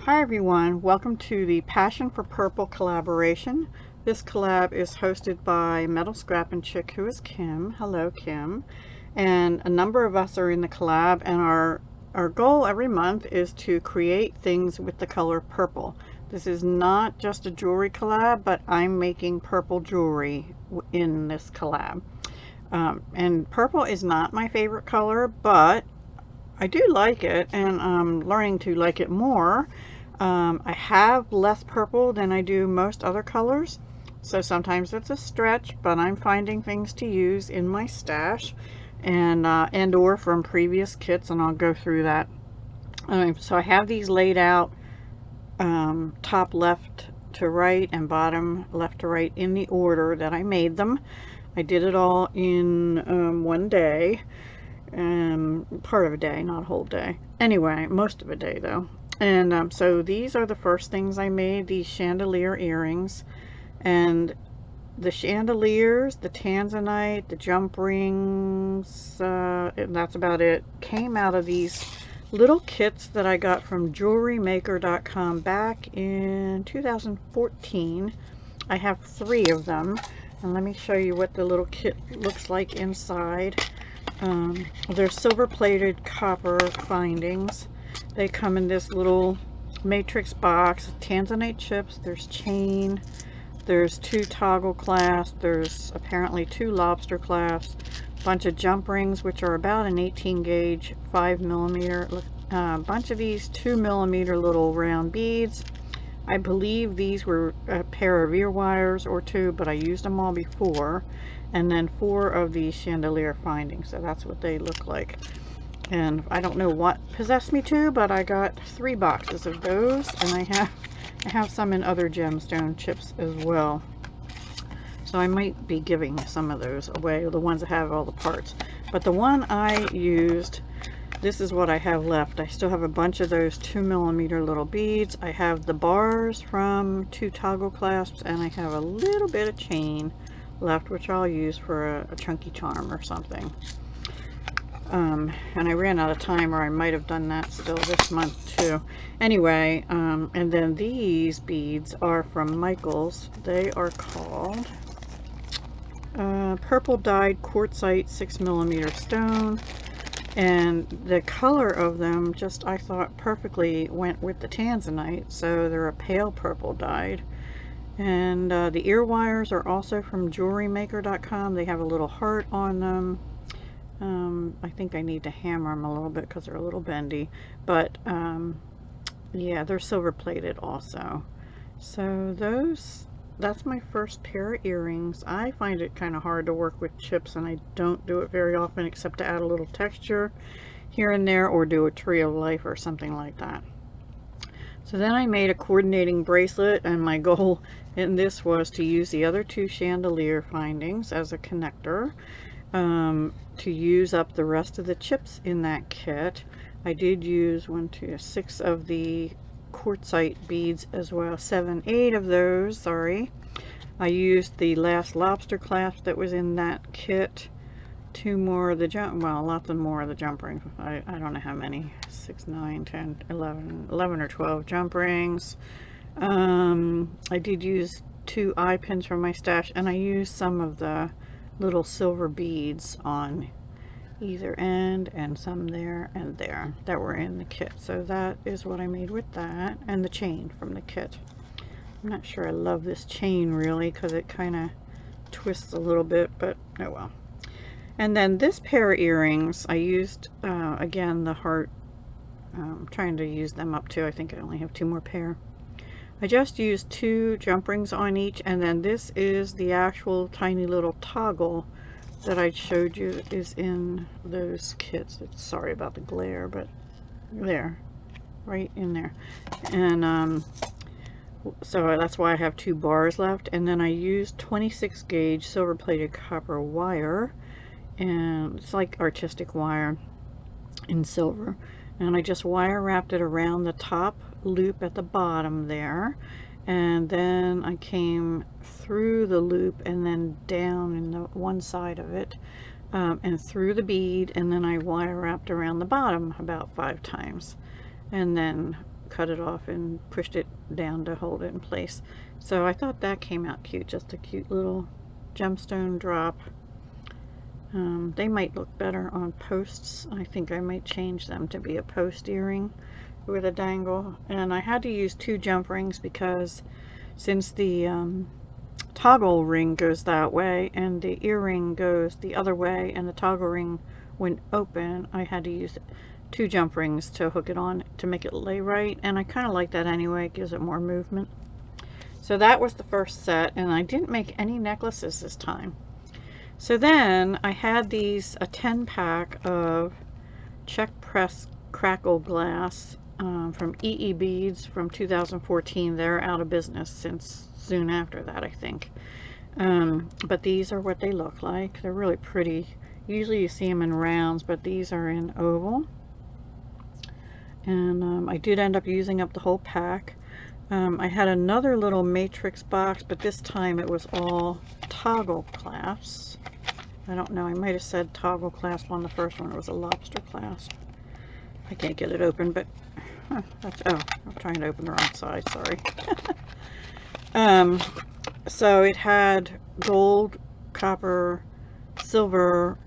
Hi everyone, welcome to the Passion for Purple collaboration. This collab is hosted by MetalScrappinChick, who is Kim. Hello Kim. And a number of us are in the collab, and our goal every month is to create things with the color purple. This is not just a jewelry collab, but I'm making purple jewelry in this collab. And purple is not my favorite color, but I do like it, and I'm learning to like it more. I have less purple than I do most other colors, so sometimes it's a stretch, but I'm finding things to use in my stash and or from previous kits, and I'll go through that. So I have these laid out top left to right and bottom left to right in the order that I made them. I did it all in one day. Part of a day, not a whole day. Anyway, most of a day though. And so these are the first things I made, these chandelier earrings. And the chandeliers, the tanzanite, the jump rings, and that's about it, came out of these little kits that I got from jewelrymaker.com back in 2014. I have 3 of them, and let me show you what the little kit looks like inside. They're silver plated copper findings. They come in this little matrix box, tanzanite chips, there's chain, there's 2 toggle clasps, there's apparently 2 lobster clasps, a bunch of jump rings, which are about an 18 gauge 5mm, a bunch of these 2mm little round beads. I believe these were a pair of ear wires or 2, but I used them all before. And then 4 of these chandelier findings, so that's what they look like. And I don't know what possessed me to, but I got 3 boxes of those, and I have some in other gemstone chips as well. So I might be giving some of those away, the ones that have all the parts. But the one I used, this is what I have left. I still have a bunch of those 2mm little beads. I have the bars from 2 toggle clasps, and I have a little bit of chain left, which I'll use for a chunky charm or something. And I ran out of time, or I might have done that still this month too. Anyway, and then these beads are from Michaels. They are called purple dyed quartzite 6mm stone, and the color of them just, I thought, perfectly went with the tanzanite, so they're a pale purple dyed. And the ear wires are also from jewelrymaker.com. They have a little heart on them. I think I need to hammer them a little bit because they're a little bendy, but yeah, they're silver plated also. So that's my first pair of earrings. I find it kind of hard to work with chips, and I don't do it very often except to add a little texture here and there, or do a tree of life or something like that. So then I made a coordinating bracelet, and my goal in this was to use the other 2 chandelier findings as a connector, to use up the rest of the chips in that kit. I did use 6 of the quartzite beads as well, 8 of those, sorry. I used the last lobster clasp that was in that kit, 2 more of the lots more of the jump rings. I don't know how many, 6, 9, 10, 11 or 12 jump rings. I did use 2 eye pins from my stash, and I used some of the little silver beads on either end, and some there and there that were in the kit. So that is what I made with that, and the chain from the kit. I'm not sure I love this chain really, because it kind of twists a little bit, but oh well. And then this pair of earrings, I used, again, the heart. I'm trying to use them up too. I think I only have 2 more pair. I just used 2 jump rings on each, and then this is the actual tiny little toggle that I showed you is in those kits. Sorry about the glare, but there, right in there. And so that's why I have 2 bars left. And then I used 26 gauge silver plated copper wire, and it's like artistic wire in silver, and I just wire wrapped it around the top loop at the bottom there, and then I came through the loop and then down in the one side of it, and through the bead, and then I wire wrapped around the bottom about 5 times, and then cut it off and pushed it down to hold it in place. So I thought that came out cute, just a cute little gemstone drop. They might look better on posts. I think I might change them to be a post earring with a dangle. And I had to use 2 jump rings because since the toggle ring goes that way and the earring goes the other way and the toggle ring went open, I had to use 2 jump rings to hook it on to make it lay right, and I kind of like that anyway. It gives it more movement. So that was the first set, and I didn't make any necklaces this time. So then I had these, a 10-pack of check press crackle glass from EE Beads from 2014. They're out of business since soon after that, I think. But these are what they look like. They're really pretty. Usually you see them in rounds, but these are in oval. And I did end up using up the whole pack. I had another little matrix box, but this time it was all toggle clasps. I don't know, I might have said toggle clasp on the first one. It was a lobster clasp. I can't get it open, but that's, oh, I'm trying to open the wrong side, sorry. So it had gold, copper, silver,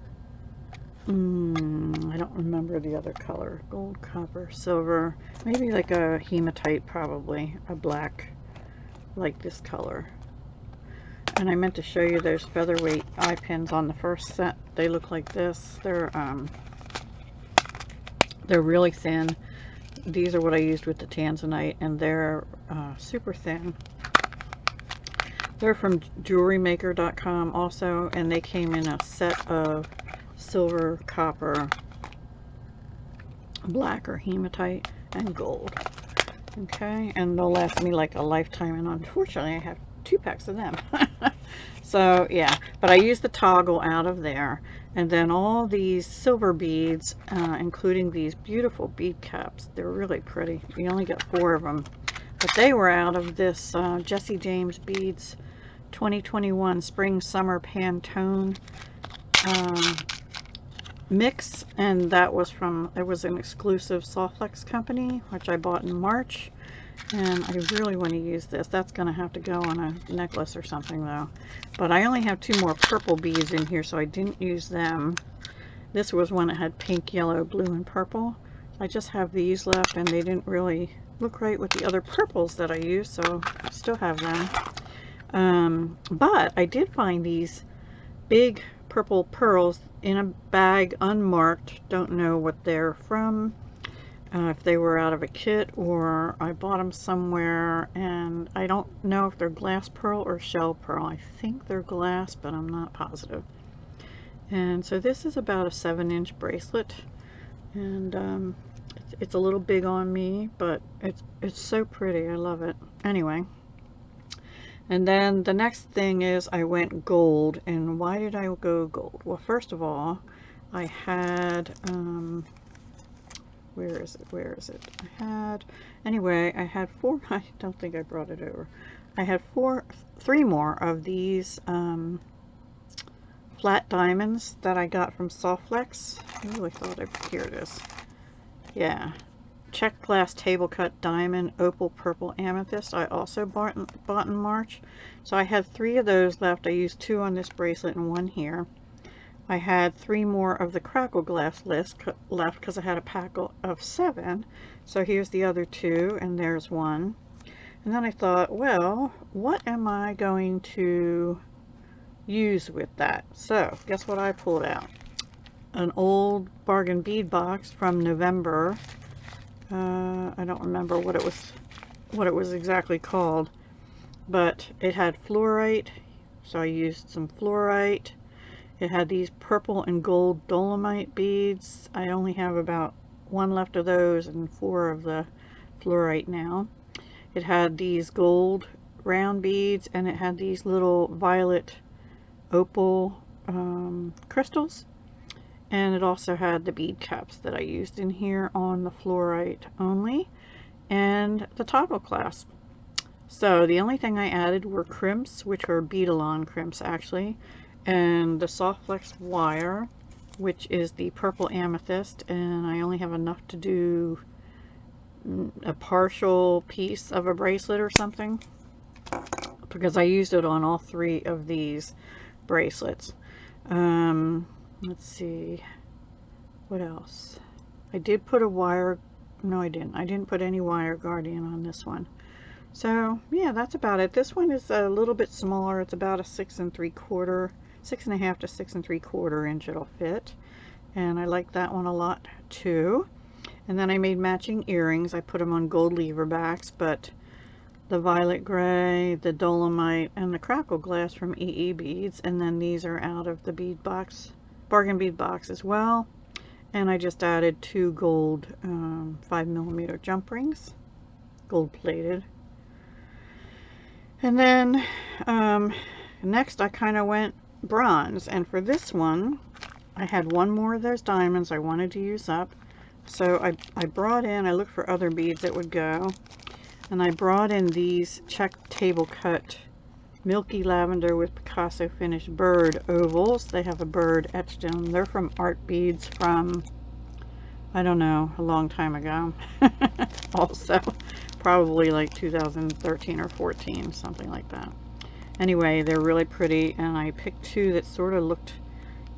I don't remember the other color. Gold, copper, silver, maybe like a hematite, probably a black like this color. And I meant to show you those featherweight eye pins on the first set. They look like this. They're really thin. These are what I used with the tanzanite, and they're super thin. They're from jewelrymaker.com also, and they came in a set of silver, copper, black or hematite, and gold. Okay, and they'll last me like a lifetime, and unfortunately I have 2 packs of them. So yeah, but I used the toggle out of there, and then all these silver beads, including these beautiful bead caps. They're really pretty. You only got 4 of them, but they were out of this Jesse James Beads 2021 Spring Summer Pantone mix, and that was from, it was an exclusive Softflex company, which I bought in March. And I really want to use this. That's going to have to go on a necklace or something though. But I only have 2 more purple beads in here, so I didn't use them. This was one that had pink, yellow, blue, and purple. I just have these left, and they didn't really look right with the other purples that I used, so I still have them. But I did find these big purple pearls in a bag, unmarked. Don't know what they're from. If they were out of a kit or I bought them somewhere, and I don't know if they're glass pearl or shell pearl. I think they're glass, but I'm not positive. And so this is about a 7-inch bracelet, and it's a little big on me, but it's so pretty. I love it. Anyway, and then the next thing is I went gold. And why did I go gold? Well, first of all, I had where is it? Anyway, I had 4, I don't think I brought it over. I had 3 more of these flat diamonds that I got from Softflex. I really thought here it is. Yeah. Check glass table cut diamond, opal, purple, amethyst. I also bought in March. So I had 3 of those left. I used 2 on this bracelet and 1 here. I had 3 more of the crackle glass left because I had a pack of 7. So here's the other 2, and there's 1. And then I thought, well, what am I going to use with that? So guess what I pulled out? An old bargain bead box from November. I don't remember what it was exactly called, but it had fluorite, so I used some fluorite. It had these purple and gold dolomite beads. I only have about 1 left of those and 4 of the fluorite now. It had these gold round beads, and it had these little violet opal crystals. And it also had the bead caps that I used in here on the fluorite only, and the toggle clasp. So the only thing I added were crimps, which were bead-along crimps actually, and the Softflex wire, which is the purple amethyst, and I only have enough to do a partial piece of a bracelet or something, because I used it on all 3 of these bracelets. Let's see, what else? I did put a wire, no I didn't put any wire guardian on this one. So yeah, that's about it. This one is a little bit smaller. It's about a 6 3/4, 6.5 to 6 3/4 inch it'll fit, and I like that one a lot too. And then I made matching earrings. I put them on gold lever backs, but the violet gray, the dolomite, and the crackle glass from EE Beads, and then these are out of the bead box, bargain bead box as well. And I just added 2 gold 5mm jump rings, gold plated. And then next I kind of went bronze, and for this one I had 1 more of those diamonds I wanted to use up. So I brought in, I looked for other beads that would go, and I brought in these check table cut milky lavender with Picasso finished bird ovals. They have a bird etched in them. They're from Art Beads from, I don't know, a long time ago. Also probably like 2013 or 14, something like that. Anyway, they're really pretty, and I picked 2 that sort of looked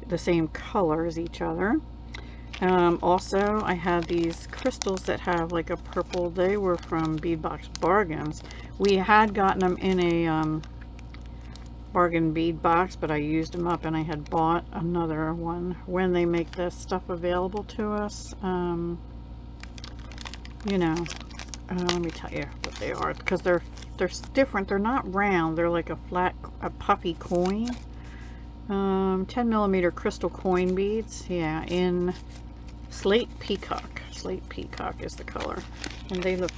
the same color as each other. Also, I had these crystals that have like a purple. They were from Beadbox Bargains. We had gotten them in a bargain bead box, but I used them up, and I had bought another one when they make this stuff available to us. You know, let me tell you what they are, because they're different. They're not round. They're like a flat, a puffy coin. 10mm crystal coin beads. Yeah, in Slate Peacock. Slate Peacock is the color, and they look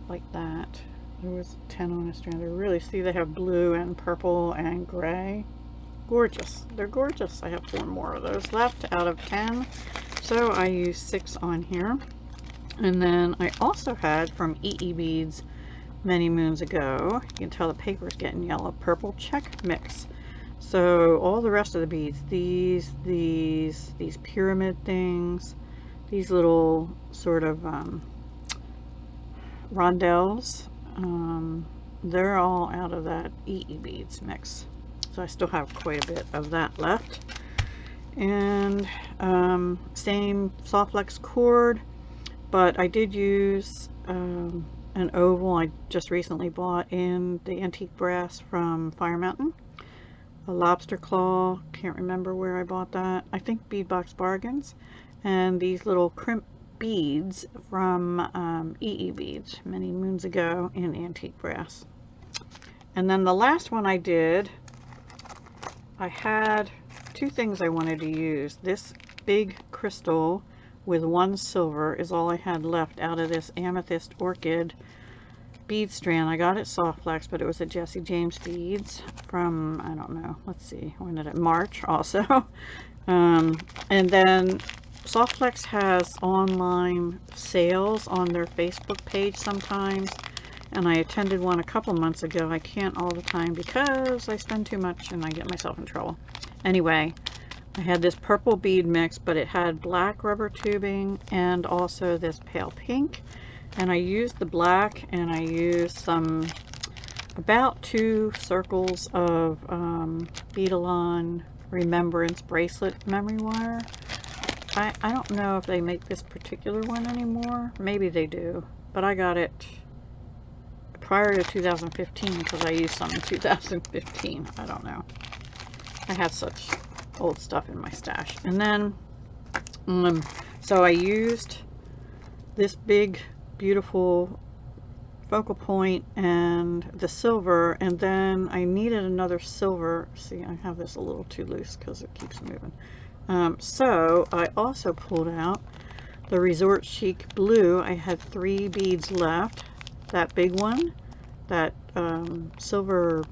like that. There was 10 on a strand. They really, see, they have blue and purple and gray. Gorgeous. They're gorgeous. I have 4 more of those left out of 10, so I used 6 on here. And then I also had from EE Beads many moons ago, you can tell the paper's getting yellow, purple check mix. So all the rest of the beads, these pyramid things, these little sort of rondelles, they're all out of that EE Beads mix. So I still have quite a bit of that left. And same soft flex cord, but I did use an oval I just recently bought in the antique brass from Fire Mountain. A lobster claw, can't remember where I bought that. I think Beadbox Bargains. And these little crimp beads from EE Beads many moons ago in antique brass. And then the last one I did, I had 2 things I wanted to use. This big crystal with 1 silver is all I had left out of this amethyst orchid bead strand. I got it soft flex, but it was a Jesse James Beads from, I don't know, let's see, when did it, March also. And then soft flex has online sales on their Facebook page sometimes, and I attended one a couple months ago. I can't all the time because I spend too much and I get myself in trouble. Anyway, I had this purple bead mix, but it had black rubber tubing and also this pale pink. And I used the black, and I used some, about 2 circles of Beadalon Remembrance bracelet memory wire. I don't know if they make this particular one anymore. Maybe they do, but I got it prior to 2015 because I used some in 2015. I don't know. I have such old stuff in my stash. And then so I used this big beautiful focal point and the silver, and then I needed another silver. See, I have this a little too loose because it keeps moving. So I also pulled out the Resort Chic blue. I had 3 beads left. That big one, that silver,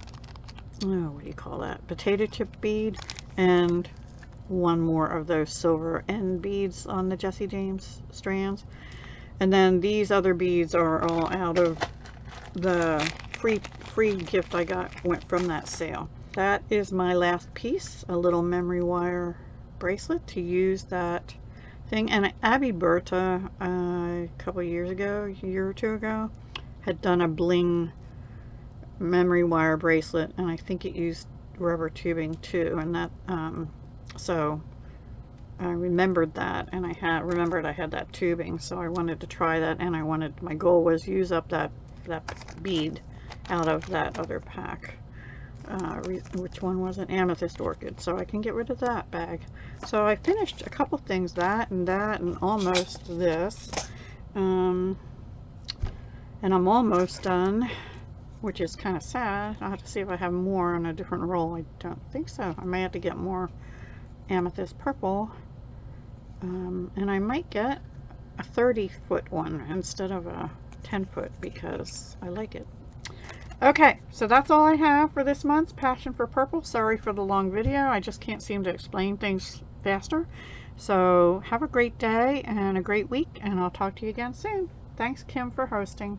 oh, what do you call that, potato chip bead, and 1 more of those silver end beads on the Jesse James strands. And then these other beads are all out of the free gift I went from that sale. That is my last piece, a little memory wire bracelet to use that thing. And Abby Berta, a couple years ago, a year or two ago, had done a bling memory wire bracelet, and I think it used rubber tubing too, and that so I remembered that, and remembered I had that tubing, so I wanted to try that, and my goal was use up that bead out of that other pack. Which one was it? Amethyst Orchid. So I can get rid of that bag. So I finished a couple things, that and almost this. And I'm almost done, which is kind of sad. I'll have to see if I have more on a different roll. I don't think so. I may have to get more amethyst purple. And I might get a 30-foot one instead of a 10-foot because I like it. Okay, so that's all I have for this month's Passion for Purple. Sorry for the long video. I just can't seem to explain things faster. So have a great day and a great week, and I'll talk to you again soon. Thanks, Kim, for hosting.